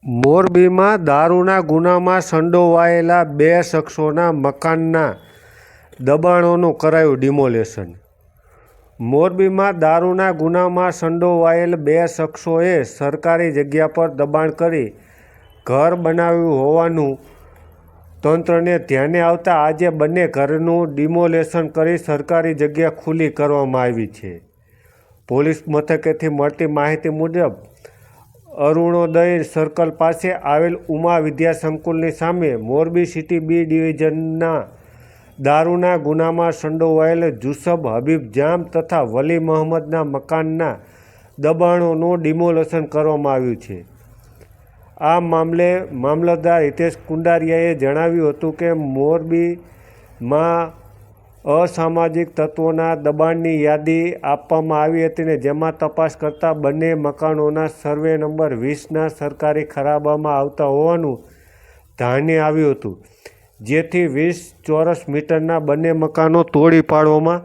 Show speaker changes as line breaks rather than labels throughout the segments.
મોરબીમાં દારૂના ગુનામાં સંડોવાયેલા 2 શખ્સોના મકાનના દબાણોનું કરાયું ડિમોલેશન. મોરબીમાં દારૂના ગુનામાં સંડોવાયેલ 2 શખ્સોએ સરકારી જગ્યા પર દબાણ કરી ઘર બનાવ્યું હોવાનું તંત્રને ધ્યાને આવતા આજે બંને ઘરનું ડિમોલેશન કરી સરકારી જગ્યા ખુલ્લી કરવામાં આવી છે. પોલીસ મથકેથી મળતી માહિતી મુજબ અરુણોદય સર્કલ પાસે આવેલ ઉમા વિદ્યા સંકુલની સામે મોરબી સિટી બી ડિવિઝનના દારૂના ગુનામાં સંડોવાયેલ જુસબ હબીબ જામ તથા વલી મહમ્મદના મકાનના દબાણોનું ડિમોલેશન કરવામાં આવ્યું છે. આ મામલે મામલતદાર હિતેશ કુંડારિયાએ જણાવ્યું હતું કે મોરબીમાં અસામાજિક તત્વોના દબાણની યાદી આપવામાં આવી હતી ને જેમાં તપાસ કરતાં બંને મકાનોના સર્વે નંબર 20ના સરકારી ખરાબામાં આવતા હોવાનું ધ્યાને આવ્યું હતું, જેથી 20 ચોરસ મીટરના બંને મકાનો તોડી પાડવામાં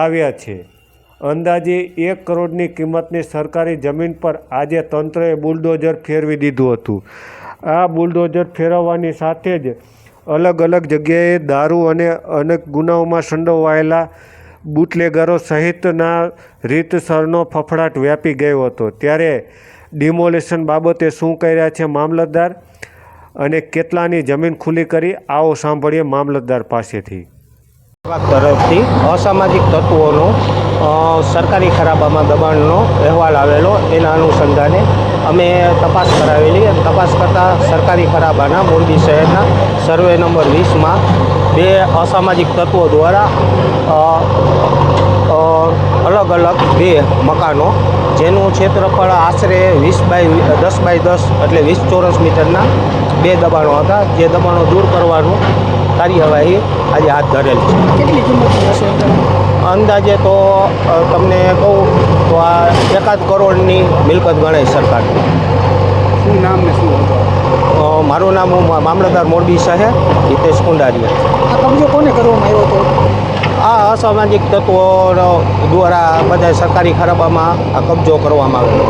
આવ્યા છે. અંદાજે 1 કરોડની કિંમતની સરકારી જમીન પર આજે તંત્રએ બુલડોઝર ફેરવી દીધું હતું. આ બુલડોઝર ફેરવવાની સાથે જ અલગ અલગ જગ્યાએ દારૂ અને અનેક ગુનાઓમાં સંડોવાયેલા બુટલેગરો સહિતના રીતસરનો ફફડાટ વ્યાપી ગયો હતો. ત્યારે ડિમોલેશન બાબતે શું કહી રહ્યા છે મામલતદાર અને કેટલાની જમીન ખુલ્લી કરી, આવો સાંભળીએ મામલતદાર પાસેથી.
તરફથી અસામાજિક તત્વોનો સરકારી ખરાબામાં દબાણનો અહેવાલ આવેલો, એના અનુસંધાને અમે તપાસ કરાવેલી. તપાસ કરતાં સરકારી ખરાબાના મોરબી શહેરના સર્વે નંબર 20માં 2 અસામાજિક તત્વો દ્વારા અલગ અલગ 2 મકાનો, જેનું ક્ષેત્રફળ આશરે 10 બાય 10 એટલે 20 ચોરસ મીટરના 2 દબાણો હતા. જે દબાણો દૂર કરવાનું કાર્યવાહી આજે હાથ ધરેલ છે.
કેટલી કિંમત હશે?
અંદાજે તો તમને કહું તો આ 1 કરોડની મિલકત ગણાય સરકારની.
શું નામ ને શું હતું?
મારું નામ મામલતદાર મોરબી શહેર હિતેશ કુંડારિયા.
આ કબજો કોને કરવામાં આવ્યો હતો?
આ અસામાજિક તત્વો દ્વારા બધા સરકારી ખરાબામાં આ કબજો કરવામાં આવેલો.